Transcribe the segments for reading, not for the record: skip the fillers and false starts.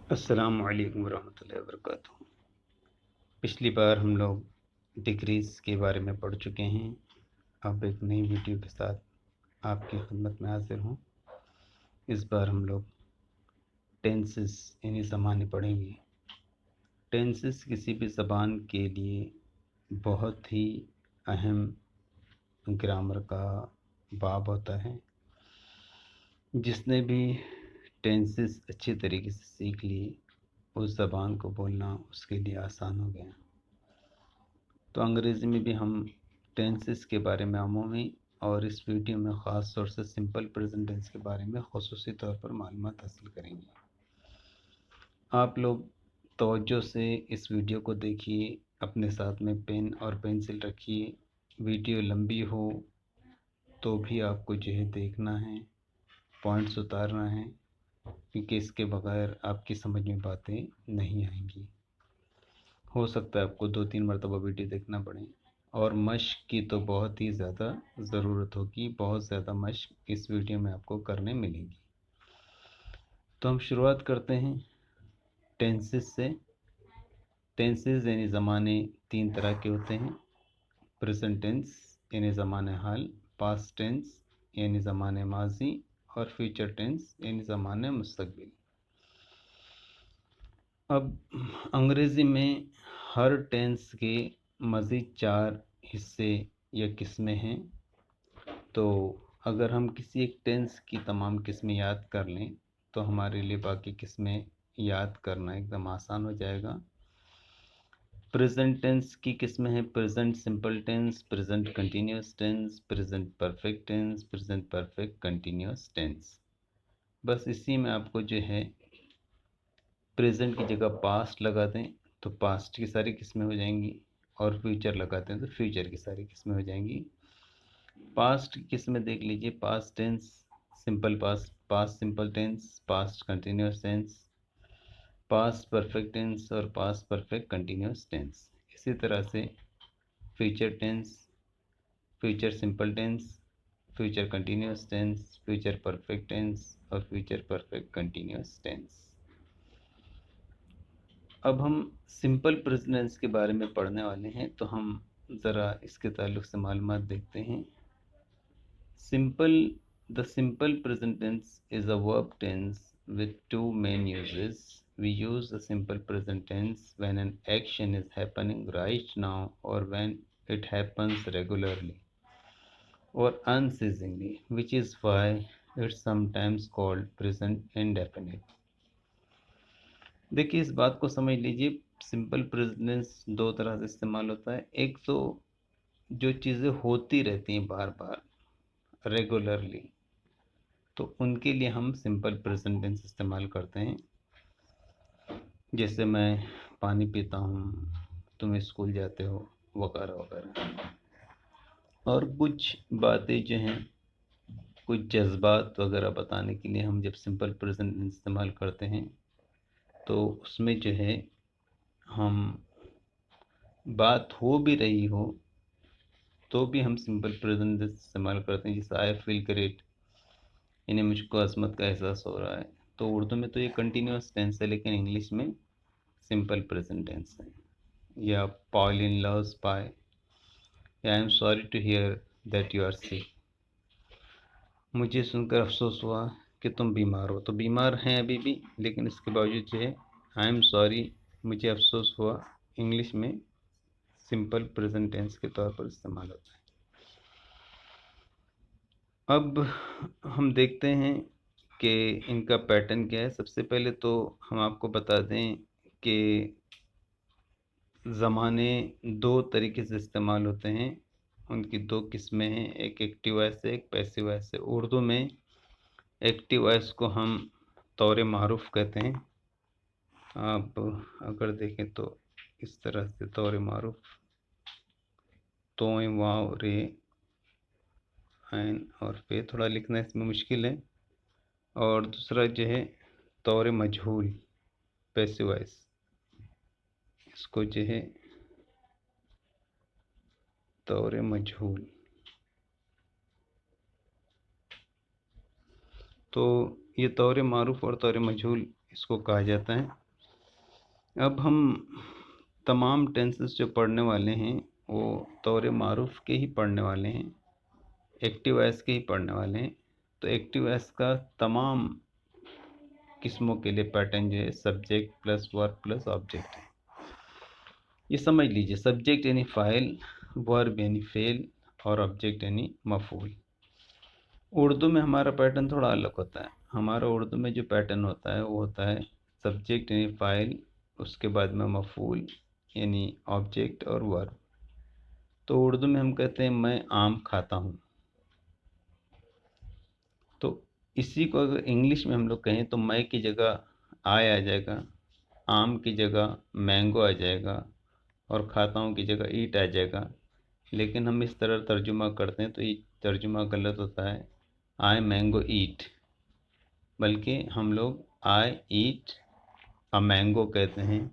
अस्सलामु अलैकुम वरहमतुल्लाहि वबरकातुहू। पिछली बार हम लोग डिग्रीज़ के बारे में पढ़ चुके हैं। अब एक नई वीडियो के साथ आपकी खिदमत में हाज़िर हूँ। इस बार हम लोग टेंसेस यानी ज़माने पढ़ेंगे। टेंसेस किसी भी ज़बान के लिए बहुत ही अहम ग्रामर का बाब होता है। जिसने भी टेंसेस अच्छे तरीके से सीख लिए उस ज़बान को बोलना उसके लिए आसान हो गया। तो अंग्रेज़ी में भी हम टेंसेस के बारे में अमूमी और इस वीडियो में ख़ास तौर से सिंपल प्रेजेंट टेंस के बारे में ख़ुसूसी तौर पर मालूमात हासिल करेंगे। आप लोग तवज्जो से इस वीडियो को देखिए, अपने साथ में पेन और पेंसिल रखिए। वीडियो लंबी हो तो भी आपको जो है देखना है, पॉइंट्स उतारना है, क्योंकि इसके बगैर आपकी समझ में बातें नहीं आएंगी। हो सकता है आपको 2-3 मरतबा वीडियो देखना पड़े। और मश्क की तो बहुत ही ज़्यादा ज़रूरत होगी, बहुत ज़्यादा मश्क इस वीडियो में आपको करने मिलेगी। तो हम शुरुआत करते हैं टेंसेस से। टेंसेस यानी ज़माने 3 तरह के होते हैं। प्रेजेंट टेंस यानी ज़माने हाल, पास्ट टेंस यानी ज़माने माजी, और फ्यूचर टेंस यानी ज़माने मुस्तकबिल। अब अंग्रेज़ी में हर टेंस के मज़ीद 4 हिस्से या किस्में हैं। तो अगर हम किसी एक टेंस की तमाम किस्में याद कर लें तो हमारे लिए बाकी किस्में याद करना एकदम आसान हो जाएगा। प्रेजेंट टेंस की किस्में हैं present simple tense, present continuous tense, present perfect tense, present perfect continuous tense. बस इसी में आपको जो है प्रेजेंट की जगह पास्ट लगा दें तो पास्ट की सारी किस्में हो जाएंगी, और फ्यूचर लगाते हैं तो फ्यूचर की सारी किस्में हो जाएंगी। पास्ट की किस्में देख लीजिए, past tense simple past, past simple tense, past continuous tense, past perfect tense और पास्ट परफेक्ट कंटिन्यूस टेंस। इसी तरह से future tense, future simple tense, future continuous tense, future perfect tense और फ्यूचर परफेक्ट कंटिन्यूस टेंस। अब हम simple present tense के बारे में पढ़ने वाले हैं, तो हम ज़रा इसके ताल्लुक़ से मालूमात देखते हैं। The simple present tense is a verb tense with two main uses. We use the simple present tense when an action is happening right now or when it happens regularly or unceasingly, which is why it's sometimes called present indefinite. देखिए, इस बात को समझ लीजिए, simple present tense दो तरह से इस्तेमाल होता है। एक तो जो चीज़ें होती रहती हैं बार बार रेगुलरली, तो उनके लिए हम सिंपल प्रेजेंट टेंस इस्तेमाल करते हैं। जैसे मैं पानी पीता हूँ, तुम स्कूल जाते हो, वगैरह वगैरह। और कुछ बातें जो हैं, कुछ जज्बात वगैरह बताने के लिए हम जब सिंपल प्रेजेंट टेंस इस्तेमाल करते हैं तो उसमें जो है हम बात हो भी रही हो तो भी हम सिंपल प्रेजेंट टेंस इस्तेमाल करते हैं। जैसे आई फील ग्रेट, इन्हें मुझको अज़मत का एहसास हो रहा है। तो उर्दू में तो ये कंटिन्यूस टेंस है, लेकिन इंग्लिश में सिंपल प्रेजेंट टेंस है। या पॉलिन लव्स पाई, या I am sorry to hear that you are sick, मुझे सुनकर अफसोस हुआ कि तुम बीमार हो। तो बीमार हैं अभी भी, लेकिन इसके बावजूद जो है आई एम सॉरी, मुझे अफसोस हुआ, इंग्लिश में सिंपल प्रेजेंट टेंस के तौर पर इस्तेमाल होता है। अब हम देखते हैं कि इनका पैटर्न क्या है। सबसे पहले तो हम आपको बता दें कि ज़माने दो तरीके से इस्तेमाल होते हैं, उनकी दो किस्में हैं, एक एक्टिव वॉइस है, एक पैसिव वॉइस है। उर्दू में एक्टिव वॉइस को हम तौर मारूफ कहते हैं। आप अगर देखें तो इस तरह से तौर मारूफ, तो वाव रे ऐन और पे, थोड़ा लिखना इसमें मुश्किल है। और दूसरा जो है तौर मजहूल, पैसिव वॉइस, इसको जो है तौर मजहूल। तो ये तौर मारूफ और तौर मजहूल इसको कहा जाता है। अब हम तमाम टेंसेस जो पढ़ने वाले हैं वो तौर मारूफ के ही पढ़ने वाले हैं, एक्टिव वॉइस के ही पढ़ने वाले हैं। तो एक्टिव वॉइस का तमाम किस्मों के लिए पैटर्न जो है subject plus verb plus object है। ये समझ लीजिए, सब्जेक्ट यानी फाइल, वर्ब यानी फेल और ऑब्जेक्ट यानी मफूल। उर्दू में हमारा पैटर्न थोड़ा अलग होता है। हमारा उर्दू में जो पैटर्न होता है वो होता है सब्जेक्ट यानी फाइल, उसके बाद में मफूल यानी ऑब्जेक्ट और वर्ब। तो उर्दू में हम कहते हैं मैं आम खाता हूँ, तो इसी को अगर इंग्लिश में हम लोग कहें तो मैं की जगह आय आ जाएगा, आम की जगह मैंगो आ जाएगा और खाता हूँ की जगह ईट आ जाएगा। लेकिन हम इस तरह तर्जुमा करते हैं तो ये तर्जुमा गलत होता है, आई मैंगो ईट, बल्कि हम लोग आई ईट अ मैंगो कहते हैं,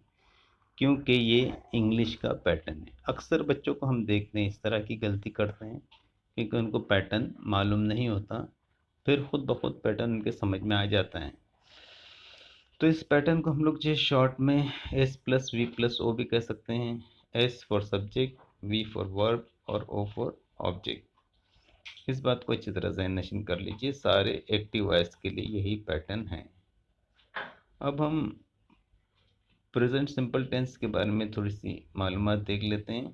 क्योंकि ये इंग्लिश का पैटर्न है। अक्सर बच्चों को हम देखते हैं इस तरह की गलती करते हैं क्योंकि उनको पैटर्न मालूम नहीं होता, फिर खुद ब खुद पैटर्न उनके समझ में आ जाता है। तो इस पैटर्न को हम लोग जो शॉर्ट में S plus V plus O भी कह सकते हैं। S for subject, V for verb और ओ फॉर ऑब्जेक्ट। इस बात को अच्छी तरह से नशीन कर लीजिए, सारे एक्टिव वॉइस के लिए यही पैटर्न है। अब हम प्रेजेंट सिंपल टेंस के बारे में थोड़ी सी मालूमात देख लेते हैं।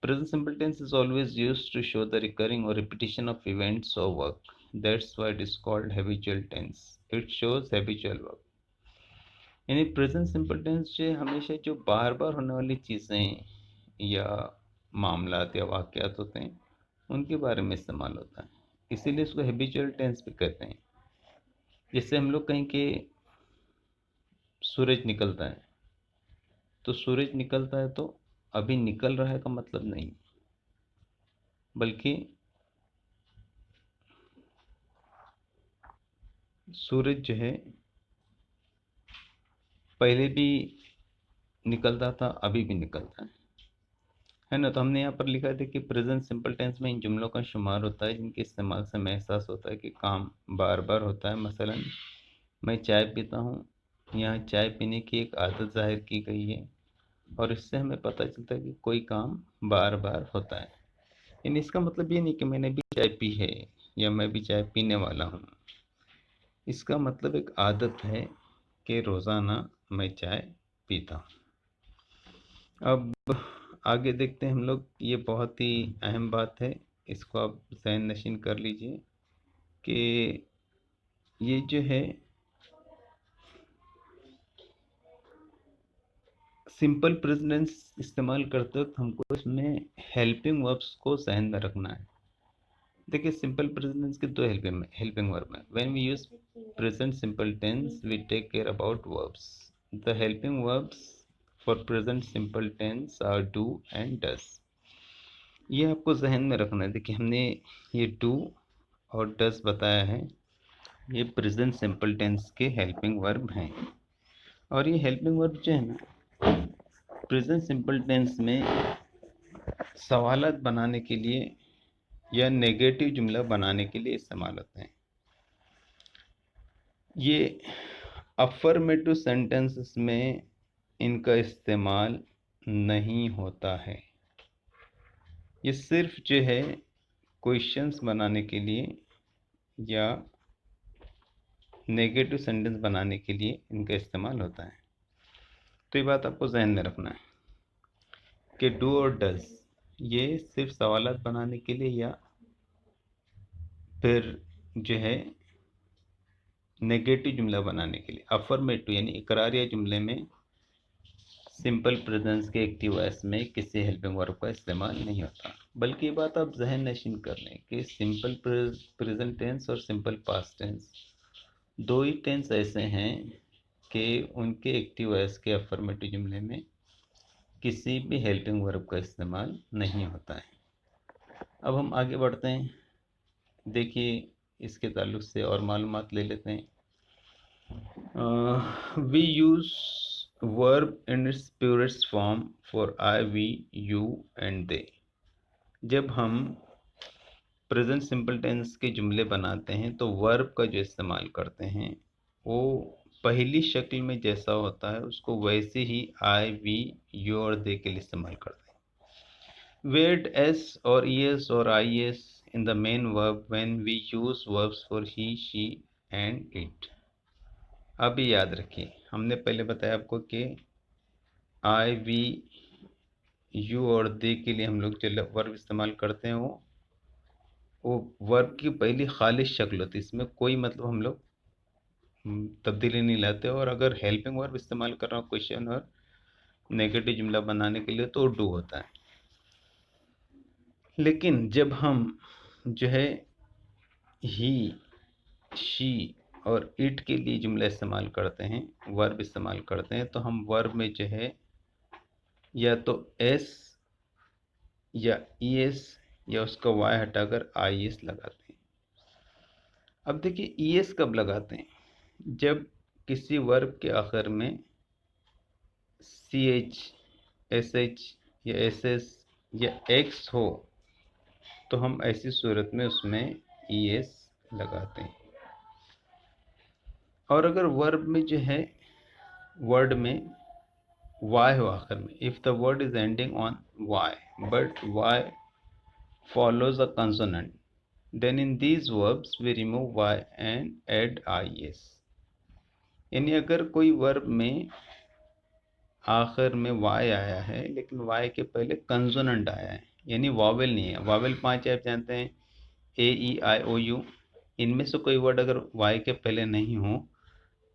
Present simple tense is always used to show the recurring और रिपीटिशन ऑफ इवेंट्स और work, that's why it is called habitual tense, it shows habitual work. यानी प्रेजेंट सिंपल टेंस जो हमेशा जो बार बार होने वाली चीज़ें या मामलात या वाक़यात होते हैं उनके बारे में इस्तेमाल होता है, इसीलिए इसको हैबिचुअल टेंस भी कहते हैं। जैसे हम लोग कहें कि सूरज निकलता है, तो सूरज निकलता है तो अभी निकल रहा है का मतलब नहीं, बल्कि सूरज जो है पहले भी निकलता था, अभी भी निकलता है ना। तो हमने यहाँ पर लिखा था कि प्रेजेंट सिंपल टेंस में इन जुमलों का शुमार होता है जिनके इस्तेमाल से हमें एहसास होता है कि काम बार बार होता है। मसलन मैं चाय पीता हूँ, यहाँ चाय पीने की एक आदत जाहिर की गई है और इससे हमें पता चलता है कि कोई काम बार बार होता है। यानी इसका मतलब ये नहीं कि मैंने भी चाय पी है या मैं भी चाय पीने वाला हूँ, इसका मतलब एक आदत है कि रोज़ाना मैं चाय पीता हूँ। अब आगे देखते हैं हम लोग, ये बहुत ही अहम बात है, इसको आप ज़हन नशीन कर लीजिए कि ये जो है सिंपल प्रेजेंट इस्तेमाल करते वक्त हमको इसमें हेल्पिंग वर्ब्स को ज़हन में रखना है। देखिए सिंपल प्रेजेंट के दो हेल्पिंग वर्ब हैं। When we use present simple tense we take care about verbs. The helping verbs for present simple tense are do and does. ये आपको जहन में रखना है। देखिए हमने ये डू और डज बताया है, ये प्रेजेंट सिंपल टेंस के हेल्पिंग वर्ब हैं। और ये हेल्पिंग वर्ब जो है ना प्रेजेंट सिंपल टेंस में सवालात बनाने के लिए या नेगेटिव जुमला बनाने के लिए इस्तेमाल होते हैं। ये अफर्मेटिव सेंटेंसेस में इनका इस्तेमाल नहीं होता है। ये सिर्फ जो है क्वेश्चंस बनाने के लिए या नेगेटिव सेंटेंस बनाने के लिए इनका इस्तेमाल होता है। तो ये बात आपको जहन में रखना है कि डू और डज ये सिर्फ सवालात बनाने के लिए या फिर जो है नेगेटिव जुमला बनाने के लिए। अफर्मेटिव यानी इकरारिया जुमले में सिंपल प्रेजेंस के एक्टिव वॉइस में किसी हेल्पिंग वर्ब का इस्तेमाल नहीं होता। बल्कि ये बात आप जहन नशीन कर लें कि सिंपल प्रेजेंट टेंस और सिंपल पास्ट टेंस दो ही टेंस ऐसे हैं कि उनके एक्टिव वॉइस के अफर्मेटिव जुमले में किसी भी हेल्पिंग वर्ब का इस्तेमाल नहीं होता है। अब हम आगे बढ़ते हैं, देखिए इसके ताल्लुक से और मालूमात ले लेते हैं। We use verb in its purest form for I, we, you and they. जब हम प्रेजेंट सिंपल टेंस के जुमले बनाते हैं तो वर्ब का जो इस्तेमाल करते हैं वो पहली शक्ल में जैसा होता है उसको वैसे ही आई, वी, यू और दे के लिए इस्तेमाल करते हैं। वेट एस और ई एस और I S in the main verb when we use verbs for he, she and it. अब ये याद रखिए, हमने पहले बताया आपको कि आई, वी, यू और दे के लिए हम लोग जो वर्ब इस्तेमाल करते हैं वो वर्ब की पहली खालिश शक्ल होती है, इसमें कोई मतलब हम लोग तब्दीली नहीं लाते। और अगर हेल्पिंग वर्ब इस्तेमाल कर रहा हूँ क्वेश्चन और नेगेटिव जुमला बनाने के लिए तो डू होता है। लेकिन जब हम जो है ही, शी और इट के लिए जुमला इस्तेमाल करते हैं, वर्ब इस्तेमाल करते हैं, तो हम वर्ब में जो है या तो एस या ई एस या उसका वाई हटाकर आई एस लगाते हैं। अब देखिए ई एस कब लगाते हैं, जब किसी वर्ब के आखिर में सी एच, एस एच या एस एस या एक्स हो तो हम ऐसी सूरत में उसमें ई एस लगाते हैं। और अगर वर्ब में जो है वर्ड में वाई हो आखिर में, if the word is ending on Y but Y follows a consonant, then in these verbs we remove y and add is। यानी अगर कोई वर्ब में आखिर में y आया है लेकिन y के पहले कंसोनेंट आया है, यानी वावेल नहीं है। वावेल 5 आप जानते हैं, ए, ई, आई, ओ, यू। इनमें से कोई वर्ड अगर y के पहले नहीं हो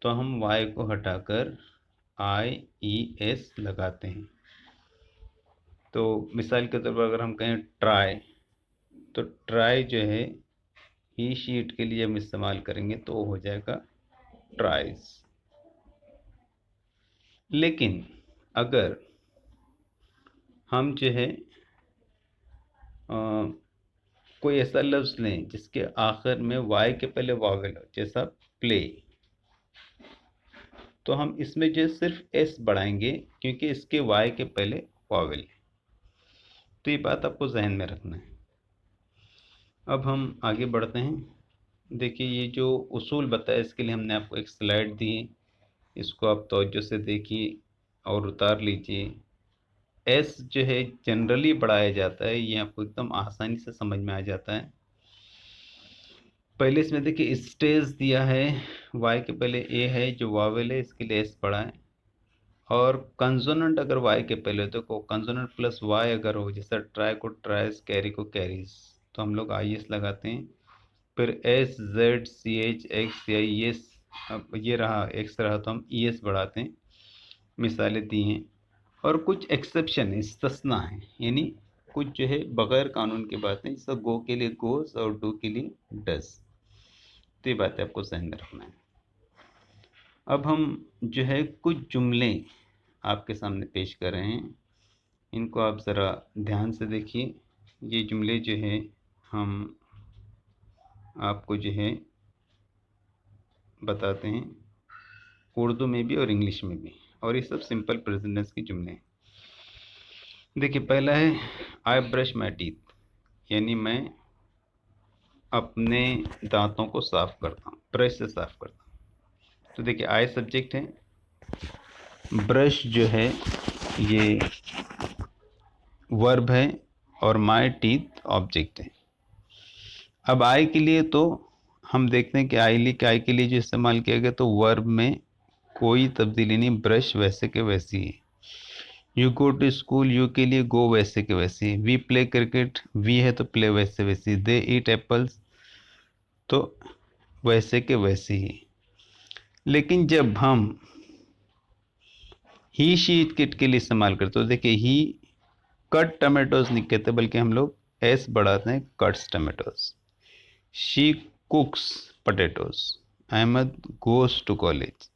तो हम y को हटाकर आई, ई, एस लगाते हैं। तो मिसाल के तौर पर अगर हम कहें ट्राई, तो ट्राई जो है ही, शीट के लिए हम इस्तेमाल करेंगे तो वो हो जाएगा ट्राइज। लेकिन अगर हम जो है कोई ऐसा लफ्ज़ लें जिसके आखिर में वाई के पहले वावेल हो, जैसा प्ले, तो हम इसमें जो सिर्फ एस बढ़ाएंगे क्योंकि इसके वाई के पहले वावेल है। तो ये बात आपको जहन में रखना है। अब हम आगे बढ़ते हैं। देखिए ये जो उसूल बताया इसके लिए हमने आपको एक स्लाइड दी है, इसको आप तवज्जो से देखिए और उतार लीजिए। एस जो है जनरली बढ़ाया जाता है, ये आपको एकदम आसानी से समझ में आ जाता है। पहले इसमें देखिए स्टेज दिया है, वाई के पहले ए है जो वावेल है, इसके लिए एस बढ़ाएं। और कंसोनेंट अगर वाई के पहले हो तो कंसोनेंट प्लस वाई अगर हो, जैसा ट्राई को ट्राइज, कैरी को कैरीज, तो हम लोग आई एस लगाते हैं। फिर S, Z, C H, X या ई एस, अब ये रहा एक्स रहा तो हम ई एस बढ़ाते हैं। मिसालें दी हैं। और कुछ एक्सेप्शन इस्तिस्ना है, यानी कुछ जो है बगैर कानून की बातें, जैसा गो के लिए गोस और डू के लिए डस। तो ये बातें आपको ध्यान में रखना है। अब हम जो है कुछ जुमले आपके सामने पेश कर रहे हैं, इनको आप ज़रा ध्यान से देखिए। ये जुमले जो है हम आपको जो है बताते हैं उर्दू में भी और इंग्लिश में भी, और ये सब सिंपल प्रेजेंट टेंस के जुमले हैं। देखिए पहला है आई ब्रश माई टीथ, यानी मैं अपने दांतों को साफ करता हूँ, ब्रश से साफ करता हूँ। तो देखिए आई सब्जेक्ट है, ब्रश जो है ये वर्ब है और माई टीथ ऑब्जेक्ट है। अब आई के लिए तो हम देखते हैं कि आई के लिए जो इस्तेमाल किया गया तो वर्ब में कोई तब्दीली नहीं, ब्रश वैसे के वैसे ही। You go to school, you के लिए गो वैसे के वैसे ही। वी प्ले क्रिकेट, वी है तो प्ले वैसे वैसे ही। दे ईट एप्पल्स, तो वैसे के वैसे ही। लेकिन जब हम ही, शी, किट के लिए इस्तेमाल करते तो देखिए ही कट टमाटोज नहीं कहते बल्कि हम लोग एस बढ़ाते हैं, cuts tomatoes. She cooks potatoes. Ahmad goes to college,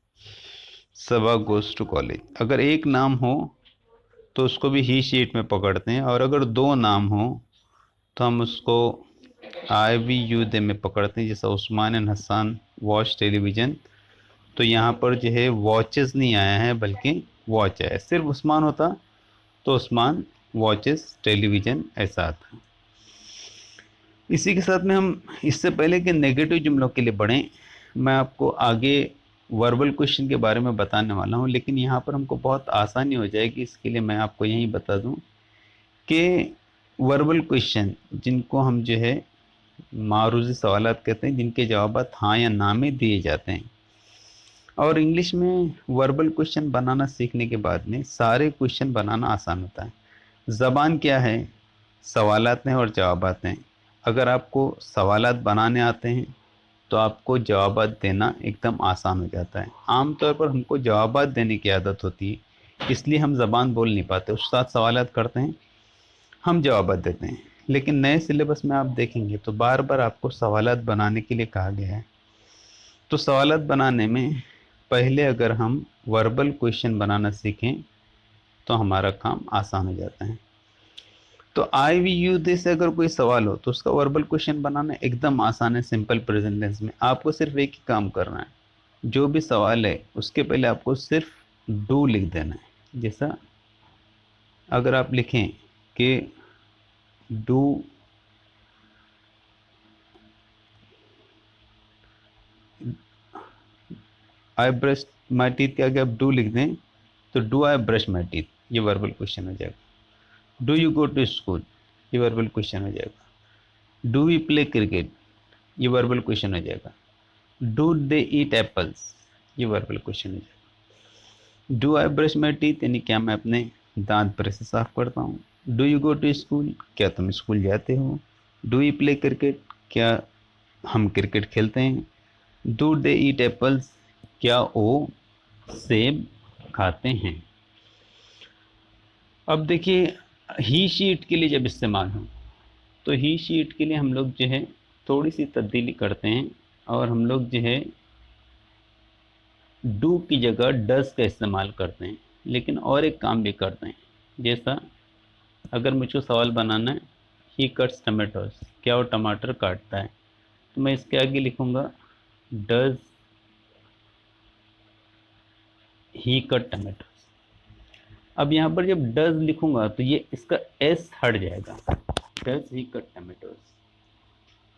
Saba goes to college. अगर एक नाम हो तो उसको भी ही शीट में पकड़ते हैं, और अगर दो नाम हो तो हम उसको आई, वी, यू, दे में पकड़ते हैं। जैसा Usman and Hasan watch television, तो यहाँ पर जो है वॉचेस नहीं आया है बल्कि वॉच है। सिर्फ उस्मान होता तो उस्मान वॉचेस टेलीविज़न ऐसा आता। इसी के साथ में हम इससे पहले कि नेगेटिव जुमलों के लिए बढ़ें, मैं आपको आगे वर्बल क्वेश्चन के बारे में बताने वाला हूँ, लेकिन यहाँ पर हमको बहुत आसानी हो जाएगी, इसके लिए मैं आपको यही बता दूँ कि वर्बल क्वेश्चन जिनको हम जो है मारूजी सवालात कहते हैं, जिनके जवाब हाँ या ना में दिए जाते हैं। और इंग्लिश में वर्बल क्वेश्चन बनाना सीखने के बाद में सारे क्वेश्चन बनाना आसान होता है। ज़बान क्या है? सवालात हैं और जवाबात हैं। अगर आपको सवालात बनाने आते हैं तो आपको जवाबात देना एकदम आसान हो जाता है। आमतौर पर हमको जवाबात देने की आदत होती है, इसलिए हम ज़बान बोल नहीं पाते। उस्ताद सवालात करते हैं, हम जवाबात देते हैं। लेकिन नए सिलेबस में आप देखेंगे तो बार बार आपको सवालात बनाने के लिए कहा गया है। तो सवालात बनाने में पहले अगर हम वर्बल क्वेश्चन बनाना सीखें तो हमारा काम आसान हो जाता है। तो आई वी यू दे से अगर कोई सवाल हो तो उसका वर्बल क्वेश्चन बनाना एकदम आसान है। सिंपल प्रेजेंट टेंस में आपको सिर्फ एक ही काम करना है, जो भी सवाल है उसके पहले आपको सिर्फ डू लिख देना है। जैसा अगर आप लिखें कि do I brush my teeth के आगे आप डू लिख दें तो do I brush my teeth, ये वर्बल क्वेश्चन हो जाएगा। Do you go to school, ये वर्बल क्वेश्चन हो जाएगा। डू वी प्ले क्रिकेट, ये वर्बल क्वेश्चन हो जाएगा। डू दे ईट एप्पल्स, ये वर्बल क्वेश्चन हो जाएगा। Do I brush my teeth यानी क्या मैं अपने दांत ब्रश से साफ करता हूँ। Do you go to school, क्या तुम स्कूल जाते हो। डू यू प्ले क्रिकेट, क्या हम क्रिकेट खेलते हैं। डू दे ईट एप्पल्स, क्या वो सेब खाते हैं। अब देखिए, ही शीट के लिए जब इस्तेमाल हो तो ही शीट के लिए हम लोग जो है थोड़ी सी तब्दीली करते हैं और हम लोग जो है डू की जगह डज का इस्तेमाल करते हैं। लेकिन और एक काम भी करते हैं, जैसा अगर मुझको सवाल बनाना है ही कट्स टमाटोज, क्या वो टमाटर काटता है, तो मैं इसके आगे लिखूंगा डज ही कट टमाटोज। अब यहाँ पर जब डज लिखूंगा तो ये इसका एस हट जाएगा। Does he cut tomatoes,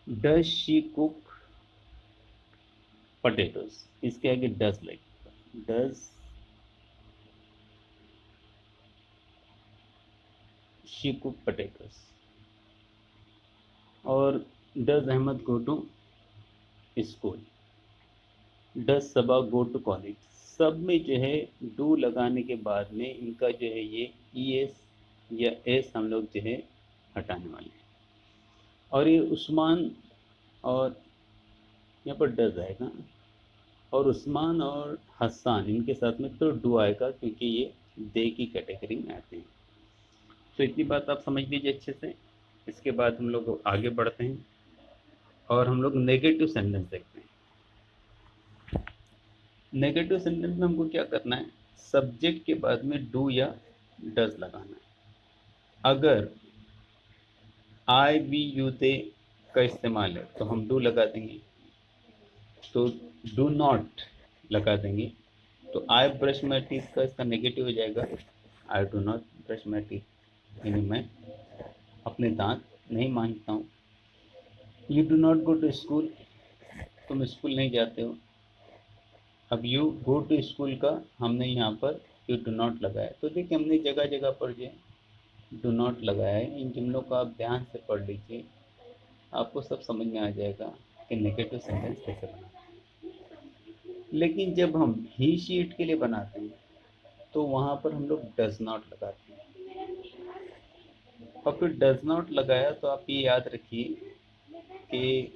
does she cook potatoes, इसके आगे डज लगेगा। Does she cook potatoes. और does Ahmad go to school, does Saba go to college. सब में जो है डू लगाने के बाद में इनका जो है ये ई एस या एस हम लोग जो है हटाने वाले हैं। और ये उस्मान और यहाँ पर डज आएगा, और उस्मान और हसान इनके साथ में तो डू आएगा क्योंकि ये दे की कैटेगरी में आते हैं। तो इतनी बात आप समझ लीजिए अच्छे से। इसके बाद हम लोग आगे बढ़ते हैं और हम लोग नेगेटिव सेंटेंस देखते हैं। नेगेटिव सेंटेंस में हमको क्या करना है, सब्जेक्ट के बाद में डू या डज लगाना है। अगर आई वी यू दे का इस्तेमाल है तो हम डू लगा देंगे, तो डू नॉट लगा देंगे तो आई ब्रश माई टीथ का इसका नेगेटिव हो जाएगा, I do not brush my teeth, यानी मैं अपने दांत नहीं मांजता हूँ। You do not go to school, तुम स्कूल नहीं जाते हो। अब यू गो टू स्कूल का हमने यहाँ पर यू डू नॉट लगाया, तो देखिए हमने जगह जगह पर जो डू नॉट लगाया है। इन जुमलों को आप ध्यान से पढ़ लीजिए, आपको सब समझ में आ जाएगा कि नेगेटिव सेंटेंस कैसे बनाना है। लेकिन जब हम ही शीट के लिए बनाते हैं तो वहाँ पर हम लोग डज नॉट लगाते हैं। और फिर डज नॉट लगाया तो आप ये याद रखिए कि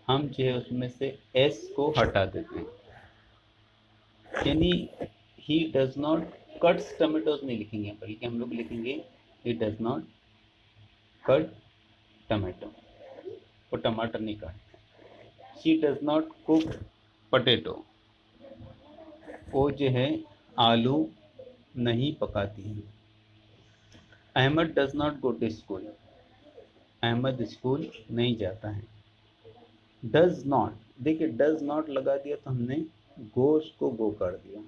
हम जो है उसमें से एस को हटा देते हैं, यानी he does not cuts tomatoes नहीं लिखेंगे, बल्कि हम लोग लिखेंगे he does not cut tomato, वो टमाटर नहीं काटते। She does not cook potato, वो जो है आलू नहीं पकाती है। Ahmad does not go to school, Ahmad school नहीं जाता है। डज नॉट, देखिए डज नॉट लगा दिया तो हमने गोश्त को गो कर दिया,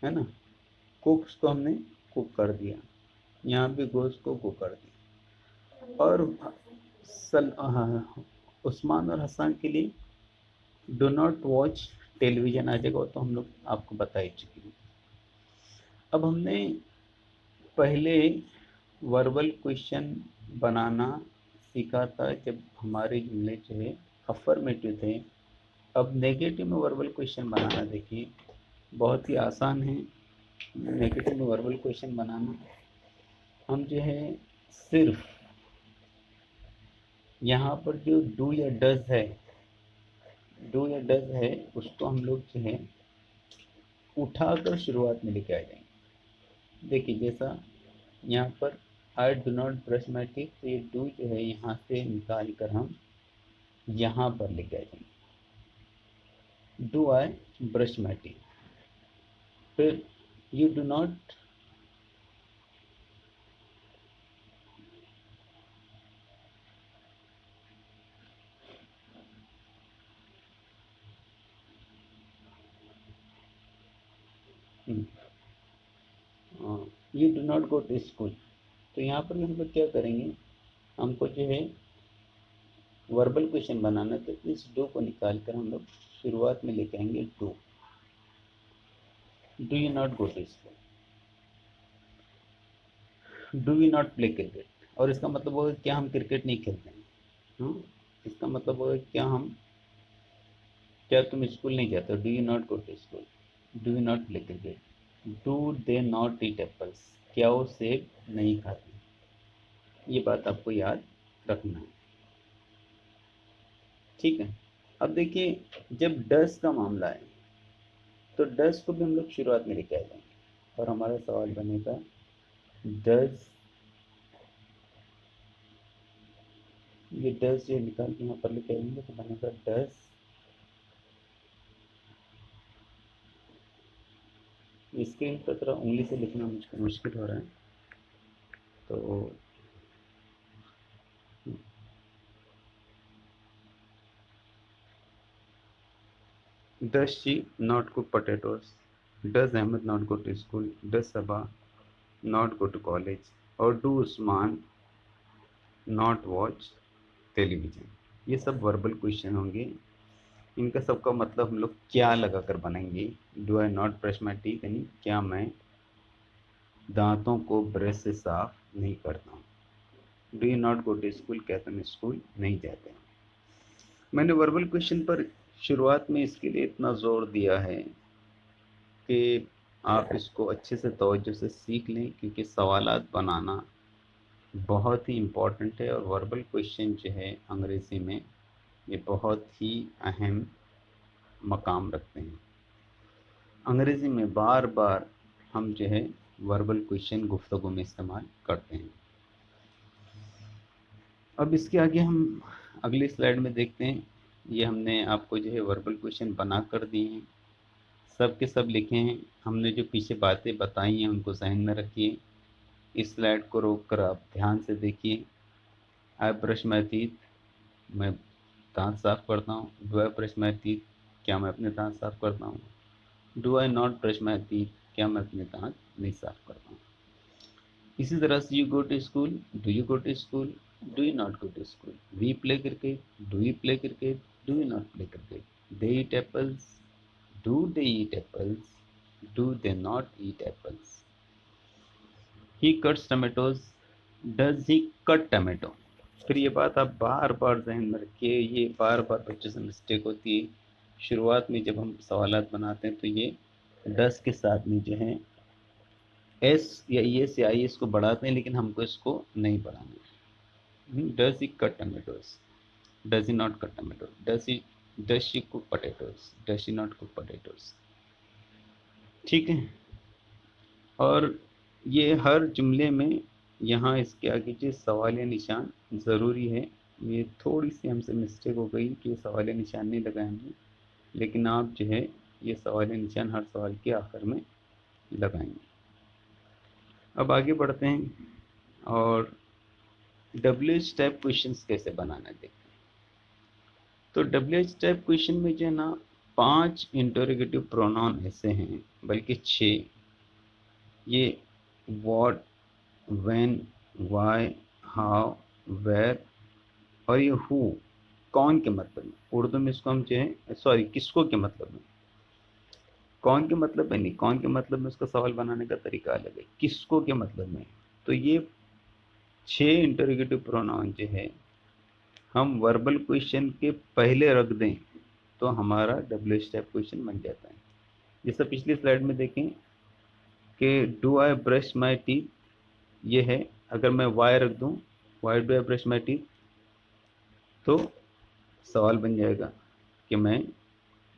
है ना। कुक्स को हमने कुक कर दिया, यहाँ भी गोश्त को गो कर दिया। और उस्मान और हसन के लिए डो नॉट वॉच टेलीविज़न आ जाएगा, वो तो हम लोग आपको बता ही चुके हैं। अब हमने पहले वर्बल क्वेश्चन बनाना सीखा था जब हमारे जुमले जो है अफर्मेटिव थे। अब नेगेटिव में वर्बल क्वेश्चन बनाना देखिए बहुत ही आसान है। नेगेटिव में वर्बल क्वेश्चन बनाना हम जो है सिर्फ यहाँ पर जो डू या डज है उसको हम लोग जो है उठाकर शुरुआत में लेके आ जाएंगे। देखिए जैसा यहाँ पर आई do not brush my teeth, तो ये डू जो है यहाँ से निकाल कर हम यहाँ पर लेके आ जाएंगे। Do I brush my teeth. फिर you do not you do not go to school. तो यहाँ पर हम लोग क्या करेंगे, हमको जो है वर्बल क्वेश्चन बनाना है, तो इस डू को निकाल कर हम लोग शुरुआत में लेके आएंगे do you not go to school, do you not play cricket. और इसका मतलब होगा क्या हम क्रिकेट नहीं खेलते हैं। इसका मतलब होगा क्या तुम स्कूल नहीं जाते हो, do you not go to school, do you not play cricket, do they not eat apples, क्या वो सेब नहीं खाते। ये बात आपको याद रखना है, ठीक है। अब देखिए जब डस का मामला है तो डस को भी हम लोग शुरुआत में लेके आ जाएंगे और हमारा सवाल बनेगा डज, ये डस जो निकाल के यहाँ पर लेके आएंगे तो बनेगा डस, स्क्रीन पर थोड़ा उंगली से लिखना मुझको मुश्किल हो रहा है, तो does she not cook potatoes, does Ahmad not go to school, does Saba not go to college, और do Usman not watch television. ये सब वर्बल क्वेश्चन होंगे। इनका सबका मतलब हम लोग क्या लगा कर बनाएंगे। Do I not brush my teeth, यानी क्या मैं दांतों को ब्रश से साफ नहीं करता हूँ। Do you not go to school, क्या तुम स्कूल नहीं जाते। मैंने वर्बल क्वेश्चन पर शुरुआत में इसके लिए इतना जोर दिया है कि आप इसको अच्छे से तवज्जो से सीख लें, क्योंकि सवालात बनाना बहुत ही इम्पोर्टेंट है और वर्बल क्वेश्चन जो है अंग्रेज़ी में ये बहुत ही अहम मकाम रखते हैं। अंग्रेज़ी में बार बार हम जो है वर्बल क्वेश्चन गुफ्तगू में इस्तेमाल करते हैं। अब इसके आगे हम अगली स्लाइड में देखते हैं। ये हमने आपको जो है वर्बल क्वेश्चन बना कर दिए हैं, सब के सब लिखे हैं। हमने जो पीछे बातें बताई हैं उनको जहन में रखिए। इस स्लाइड को रोक कर आप ध्यान से देखिए। आई ब्रश माई टीथ, मैं दांत साफ करता हूँ। Do I brush my teeth, क्या मैं अपने दांत साफ करता हूँ। Do I not brush my teeth, क्या मैं अपने दांत नहीं साफ करता हूँ। इसी तरह से you go to school, do you go to school, do you not go to school. We play cricket, do you play cricket, do you not play cricket. They eat apples, do they eat apples, do they not eat apples. He cuts tomatoes, does he cut tomato. फिर ये बात आप बार बार जहन में रखिए, ये बार बार बच्चों से मिस्टेक होती है। शुरुआत में जब हम सवालात बनाते हैं तो ये डस के साथ में जो है एस या ई एस या आई एस को बढ़ाते हैं, लेकिन हमको इसको नहीं बढ़ाना। Does he cut tomatoes, does he not cut tomato, does she cook potatoes, does she not cook potatoes, ठीक है। और ये हर जुमले में यहाँ इसके आगे जो सवालिया निशान ज़रूरी है। ये थोड़ी सी हमसे मिस्टेक हो गई कि सवालिया निशान नहीं लगाए हमने, लेकिन आप जो है ये सवालिया निशान हर सवाल के आखिर में लगाएंगे। अब आगे बढ़ते हैं और WH टाइप क्वेश्चंस कैसे बनाना है देखते हैं। तो WH टाइप क्वेश्चन में जो है ना 5 इंटरोगेटिव प्रोनाउन ऐसे हैं, बल्कि 6। ये what, when, why, how, where और ये हु कौन के मतलब में। उर्दू में इसको हम जो है सॉरी किसको के मतलब में। कौन के मतलब में नहीं, कौन के मतलब में उसका सवाल बनाने का तरीका अलग है, किसको के मतलब में। तो ये 6 इंटरोगेटिव प्रोनाउन जो है हम वर्बल क्वेश्चन के पहले रख दें तो हमारा डब्ल्यू स्टेप क्वेश्चन बन जाता है। जैसा पिछली स्लाइड में देखें कि do I brush my teeth, ये है, अगर मैं वाई रख दूं, Y do I brush my teeth, तो सवाल बन जाएगा कि मैं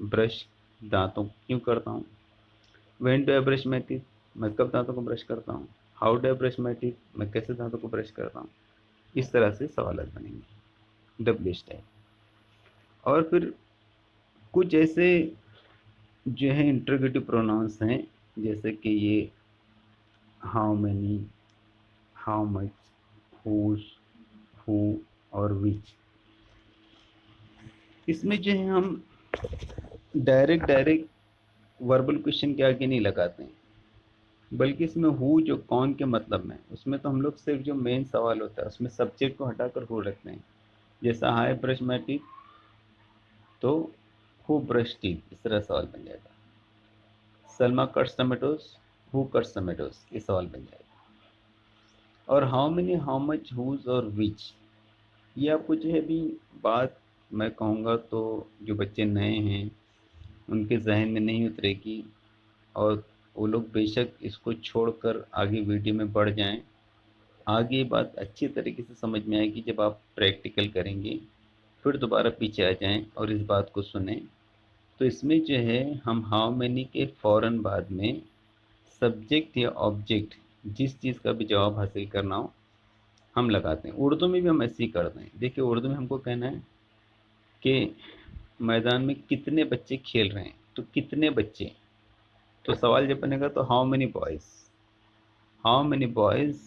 ब्रश दांतों क्यों करता हूँ। When do I brush my teeth, मैं कब दांतों को ब्रश करता हूँ। How do I brush my teeth, मैं कैसे दांतों को ब्रश करता हूँ। इस तरह से सवाल बनेंगे डब्ल्यू टाइप। और फिर कुछ ऐसे जो है इंटरोगेटिव प्रोनाउंस हैं, जैसे कि ये how many, how much, whose, who और विच। इसमें जो है हम डायरेक्ट वर्बल क्वेश्चन के आगे नहीं लगाते हैं, बल्कि इसमें हु जो कौन के मतलब में, उसमें तो हम लोग सिर्फ जो मेन सवाल होता है उसमें सब्जेक्ट को हटाकर हु रखते हैं। जैसा हाई ब्रश माई टीथ, तो हु ब्रश टीथ, इस तरह सवाल बन जाएगा। Salma cuts tomatoes, who cuts tomatoes, ये सवाल बन जाएगा। और how many, how much, whose और विच, ये आपको जो है भी बात मैं कहूँगा तो जो बच्चे नए हैं उनके जहन में नहीं उतरेगी, और वो लोग बेशक इसको छोड़कर आगे वीडियो में बढ़ जाएं। आगे ये बात अच्छी तरीके से समझ में आएगी जब आप प्रैक्टिकल करेंगे, फिर दोबारा पीछे आ जाएं और इस बात को सुने। तो इसमें जो है हम हाउ मैनी के फ़ौरन बाद में सब्जेक्ट या ऑब्जेक्ट, जिस चीज़ का भी जवाब हासिल करना हो हम लगाते हैं। उर्दू में भी हम ऐसे ही करते हैं। देखिए उर्दू में हमको कहना है कि मैदान में कितने बच्चे खेल रहे हैं, तो कितने बच्चे, तो सवाल जब बनेगा तो how many boys, how many boys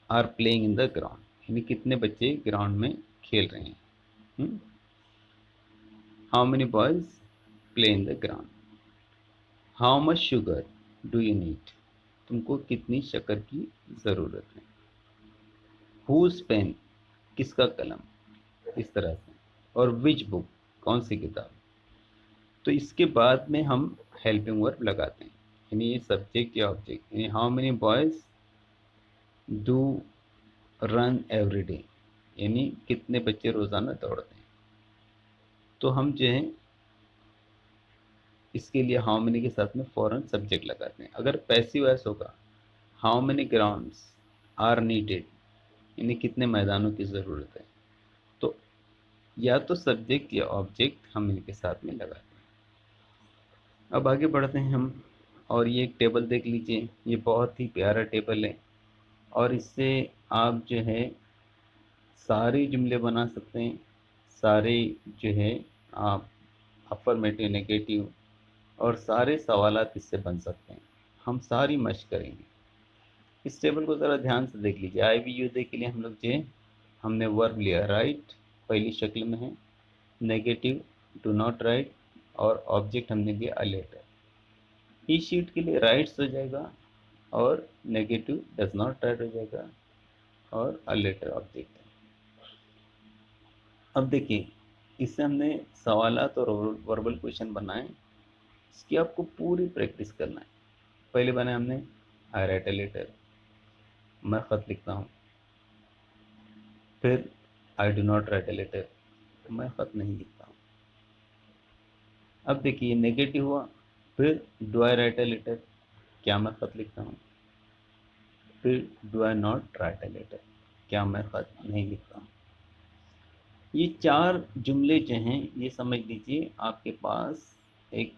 are playing in the ground, यानी कितने बच्चे ग्राउंड में खेल रहे हैं। How many boys play in the ground. How much sugar do you need, तुमको कितनी शक्कर की ज़रूरत है। हुज पेन, किसका कलम, इस तरह से। और विच बुक, कौन सी किताब। तो इसके बाद में हम हेल्पिंग वर्ब लगाते हैं, यानी ये सब्जेक्ट या ऑब्जेक्ट। यानी how many boys do run every day, यानी कितने बच्चे रोज़ाना दौड़ते हैं। तो हम जो है इसके लिए हाउ मेनी के साथ में फ़ौरन सब्जेक्ट लगाते हैं। अगर पैसिव वॉइस होगा, how many grounds are needed, यानी कितने मैदानों की ज़रूरत है, तो या तो सब्जेक्ट या ऑब्जेक्ट हम इनके साथ में लगाते हैं। अब आगे बढ़ते हैं हम, और ये एक टेबल देख लीजिए, ये बहुत ही प्यारा टेबल है, और इससे आप जो है सारे जुमले बना सकते हैं, सारे जो है आप अफर्मेटिव, नेगेटिव और सारे सवालात इससे बन सकते हैं। हम सारी मशक करेंगे। इस टेबल को ज़रा ध्यान से देख लीजिए। आई वी यू दे के लिए हम लोग जो हमने वर्ब लिया राइट, पहली शक्ल में है। नेगेटिव डू नॉट राइट, और ऑब्जेक्ट हमने लिया अ लेटर। ही शीट के लिए राइट्स हो जाएगा और नेगेटिव डज नॉट राइट हो जाएगा और अ लेटर ऑब्जेक्ट है। अब देखिए इससे हमने सवालात और वर्बल क्वेश्चन बनाए। इसकी आपको पूरी प्रैक्टिस करना है। पहले बनाया हमने आई राइट अ लेटर, मैं ख़त लिखता हूँ। फिर I do not write a letter, मैं ख़त नहीं लिखता हूँ। अब देखिए नेगेटिव हुआ। फिर do I write a letter, क्या मैं ख़त लिखता हूँ। फिर do I not write a letter, क्या मैं ख़त नहीं लिखता हूँ। ये 4 जुमले जो हैं ये समझ लीजिए आपके पास एक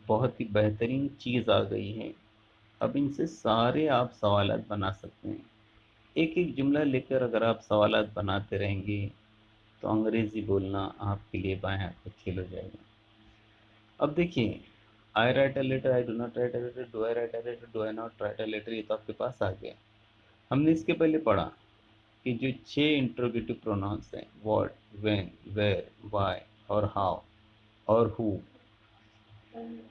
बहुत ही बेहतरीन चीज़ आ गई है। अब इनसे सारे आप सवालात बना सकते हैं। एक एक जुमला लेकर अगर आप सवालात बनाते रहेंगे तो अंग्रेज़ी बोलना आपके लिए बाएं हाथ का खेल हो जाएगा। अब देखिए I write a letter, I do not write a letter, do I write a letter, do I not write a letter, ये तो आपके पास आ गया। हमने इसके पहले पढ़ा कि जो 6 इंट्रोगेटिव प्रोनाउंस हैं व्हाट, व्हेन, वेयर, व्हाई और हाउ और हु,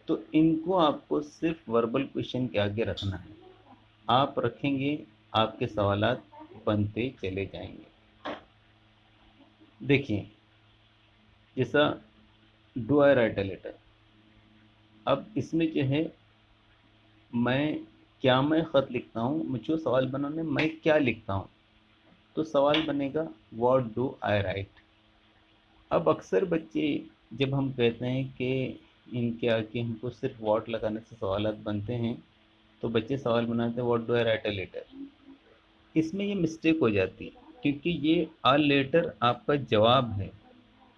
तो इनको आपको सिर्फ वर्बल क्वेश्चन के आगे रखना है। आप रखेंगे, आपके सवालात बनते चले जाएंगे। देखिए जैसा do I write a letter. अब इसमें जो है मैं ख़त लिखता हूँ, मुझे सवाल बनाने मैं क्या लिखता हूँ, तो सवाल बनेगा व्हाट डू आई राइट। अब अक्सर बच्चे जब हम कहते हैं कि इनके आगे हमको सिर्फ व्हाट लगाने से सवाल बनते हैं, तो बच्चे सवाल बनाते हैं what do I write a letter. इसमें ये मिस्टेक हो जाती है, क्योंकि ये अ लेटर आपका जवाब है,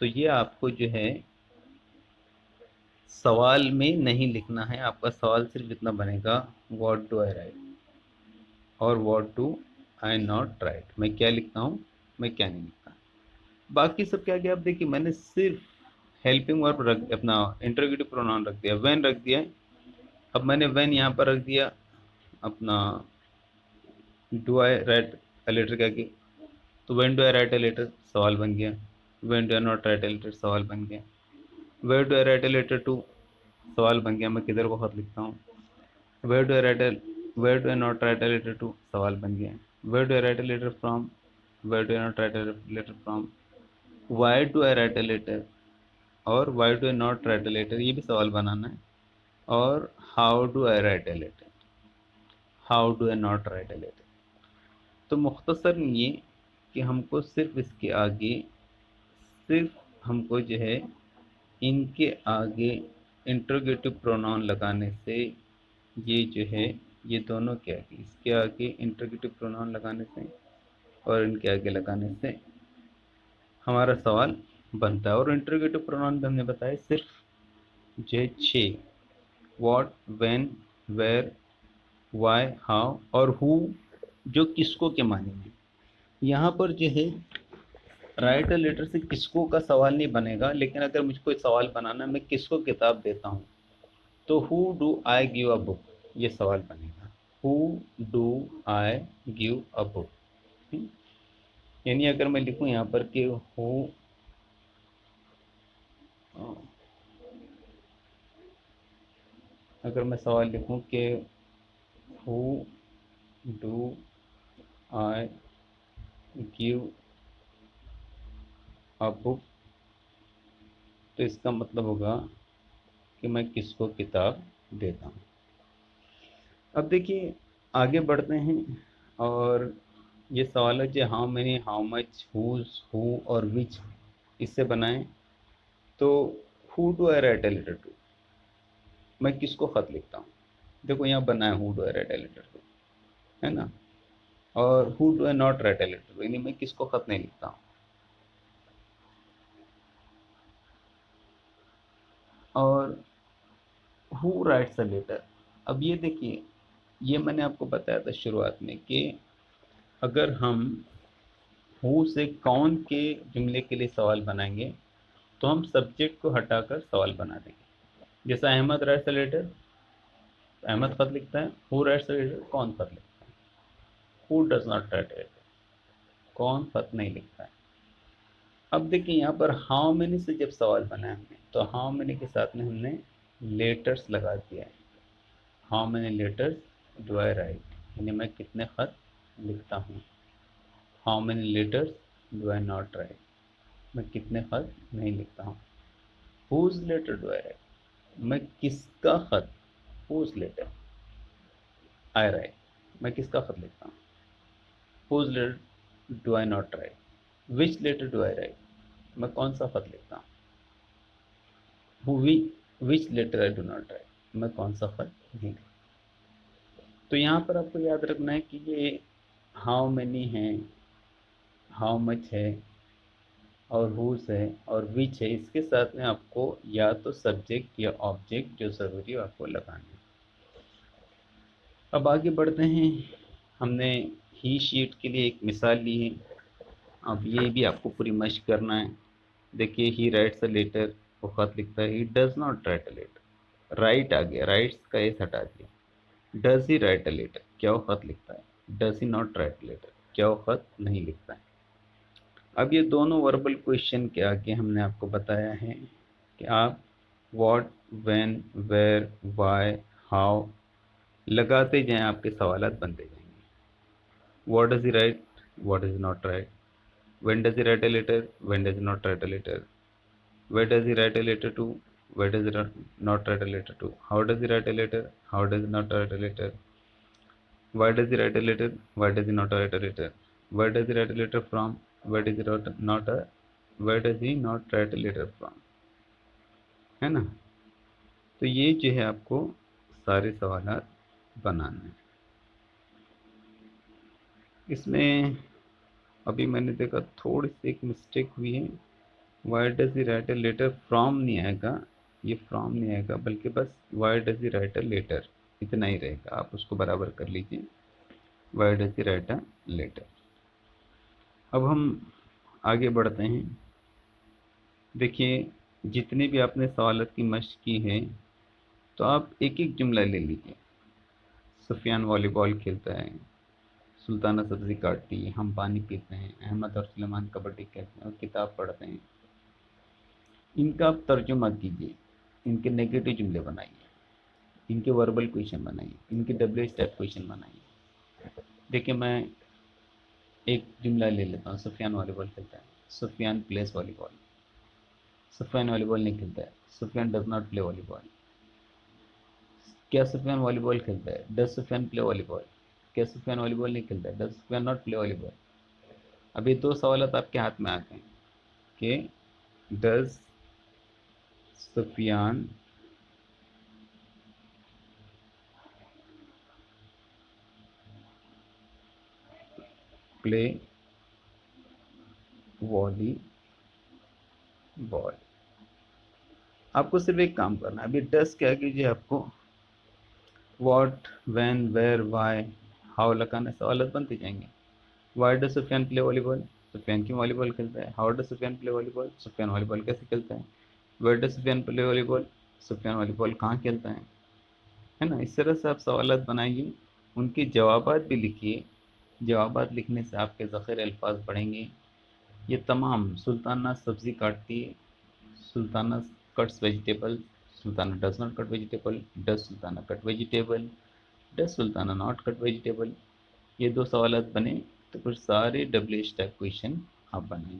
तो ये आपको जो है सवाल में नहीं लिखना है। आपका सवाल सिर्फ इतना बनेगा व्हाट डू आई राइट और what do I not write, मैं क्या लिखता हूँ, मैं क्या नहीं लिखता। बाकी सब क्या क्या, आप देखिए मैंने सिर्फ हेल्पिंग वर्ब रख अपना इंटरोगेटिव प्रोनाउन रख दिया, व्हेन रख दिया है। अब मैंने व्हेन यहाँ पर रख दिया अपना do I write a letter का कि, तो when do I write a letter सवाल बन गया, when do I not write a letter सवाल बन गया, where do I write a letter to सवाल बन गया, मैं किधर को खत लिखता हूँ, where do I write a where do I not write a letter to सवाल बन गया, where do I write a letter from, where do I not write a letter from, why do I write a letter और why do I not write a letter, ये भी सवाल बनाना है। और how do I write a letter, how do I not write a letter. तो मुख्तसर ये कि हमको सिर्फ इसके आगे, सिर्फ हमको जो है इनके आगे इंट्रोगेटिव प्रोनाउन लगाने से, ये जो है ये दोनों के आगे, इसके आगे इंट्रोगेटिव प्रोनाउन लगाने से और इनके आगे लगाने से हमारा सवाल बनता है। और इंट्रोगेटिव प्रोनाउन भी हमने बताया सिर्फ जो 6, what, when, where, why, how और हु, जो किसको के मानेंगे। यहाँ पर जो है राइट अ लेटर से किसको का सवाल नहीं बनेगा, लेकिन अगर मुझे कोई सवाल बनाना है मैं किसको किताब देता हूँ, तो who do I give a book, ये सवाल बनेगा, who do I give a book. यानी अगर मैं लिखूँ यहाँ पर कि हु, अगर मैं सवाल लिखूँ कि who do I give a book, तो इसका मतलब होगा कि मैं किसको किताब देता हूँ। अब देखिए आगे बढ़ते हैं, और ये सवाल है जो how many, how much, whose, who और विच, इससे बनाएं। तो who do I write a letter to, मैं किसको खत लिखता हूँ, देखो यहाँ बना है who do I write a letter to, है ना। और who do I not write a letter to, यानी मैं किसको खत नहीं लिखता हूँ। और हु राइट्स अ लेटर, अब ये देखिए, ये मैंने आपको बताया था शुरुआत में कि अगर हम हु से कौन के जुमले के लिए सवाल बनाएंगे, तो हम सब्जेक्ट को हटाकर सवाल बना देंगे। जैसा Ahmad writes a letter, Ahmad खत लिखता है, हु राइट्स अ लेटर, कौन खत लिखता है, who does not write a letter, कौन खत नहीं लिखता है। अब देखिए यहाँ पर हाउ मेनी से जब सवाल बनाया हमने, तो हाउ मेनी के साथ में हमने लेटर्स लगा दिया है। How many letters do I write, यानी मैं कितने खत लिखता हूँ। How many letters do I not write, मैं कितने खत नहीं लिखता हूँ। Whose letter do I write, मैं किसका खत, हुज लेटर आई राइट, मैं किसका खत लिखता हूँ। Whose letter do I not write, which letter do I write, मैं कौन सा खत लिखता हूँ। Who which letter I do not write, मैं कौन सा खत नहीं लिखता। तो यहाँ पर आपको याद रखना है कि ये हाउ मैनी है, हाउ मच है और हुज है और विच है, इसके साथ में आपको या तो सब्जेक्ट या ऑब्जेक्ट जो ज़रूरी है आपको लगाना है। अब आगे बढ़ते हैं, हमने ही शीट के लिए एक मिसाल ली है, अब ये भी आपको पूरी मशक करना है। देखिए ही राइट्स अ लेटर, वो खत लिखता है, he does not write a letter, write आ गया, राइट्स का एस हटा दिया। Does he write a letter, क्या वो खत लिखता है। Does he not write a letter, क्या वो खत नहीं लिखता है। अब ये दोनों वर्बल क्वेश्चन के आगे हमने आपको बताया है कि आप what, when, where, why, how लगाते जाएं, आपके सवालात बनते जाएंगे। What does he write, what is not write, when does he write a letter, when does not write a letter, Where does he write a letter to? Where does he not write a letter to? How does he write a letter? How does he not write a letter? Why does he write a letter? Why does he not write a letter? Where does he write a letter from? Where does he not a where does he not write a letter from? है ना? तो ये जो है आपको सारे सवाल बनाने हैं। इसमें अभी मैंने देखा थोड़ी सी एक मिस्टेक हुई है। Why does he write a letter from नहीं आएगा, ये फ्रॉम नहीं आएगा, बल्कि बस why does he write a letter इतना ही रहेगा। आप उसको बराबर कर लीजिए, why does he write a letter. अब हम आगे बढ़ते हैं। देखिए, जितने भी आपने सवालत की मश्क की है, तो आप एक एक जुमला ले लीजिए। सुफियान वॉलीबॉल खेलता है, सुल्ताना सब्जी काटती है, हम पानी पीते हैं, अहमद और सुलेमान कबड्डी खेलते हैं और किताब पढ़ते हैं। इनका आप तर्जुमा कीजिए, इनके नेगेटिव जुमले बनाइए, इनके वर्बल क्वेश्चन बनाइए, इनके डब्ल्यू टाइप क्वेश्चन बनाइए। देखिए, मैं एक जुमला ले लेता हूँ, सुफियान वॉलीबॉल खेलता है। Sufiyan plays volleyball. Sufiyan volleyball नहीं खेलता है। Sufiyan does not play volleyball. क्या सुफियान वॉलीबॉल खेलता है? Does Sufiyan play volleyball? क्या सुफियान वॉलीबॉल नहीं खेलता है? Does Sufiyan not play volleyball? अभी दो सवाल आपके हाथ में आ गए कि डज सुफियान प्ले वॉलीबॉल? आपको सिर्फ एक काम करना है। अभी डज क्या कीजिए, आपको what, when, where, why, how लगाना, सवाल बनते जाएंगे। Why does Sufiyan play volleyball? Sufiyan क्यों वॉलीबॉल खेलता है। How does Sufiyan play volleyball? Sufiyan volleyball कैसे खेलता है। Where does Sufiyan play volleyball? Sufiyan volleyball कहाँ खेलता है ना? इस तरह से आप सवालत बनाइए, उनके जवाबात भी लिखिए। जवाबात लिखने से आपके ज़ख़ीरे अल्फाज बढ़ेंगे। ये तमाम, सुल्ताना सब्ज़ी काटती है, Sultana cuts vegetable, Sultana does not cut vegetable, does Sultana cut vegetable, does Sultana not cut vegetable. ये दो सवालत बने तो फिर सारे डब्ल्यू एच टाइप क्वेश्चन आप बनाएंगे।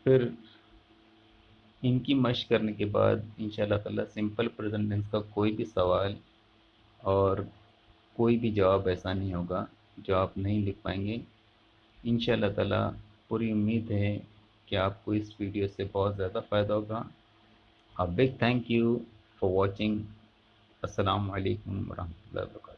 फिर इनकी मशक करने के बाद इंशाल्लाह ताला सिंपल प्रेजेंट टेंस का कोई भी सवाल और कोई भी जवाब ऐसा नहीं होगा जो आप नहीं लिख पाएंगे। इंशाल्लाह ताला पूरी उम्मीद है कि आपको इस वीडियो से बहुत ज़्यादा फ़ायदा होगा। A big thank you for watching. अस्सलाम वालेकुम वरहमतुल्लाहि वबरकातुहू।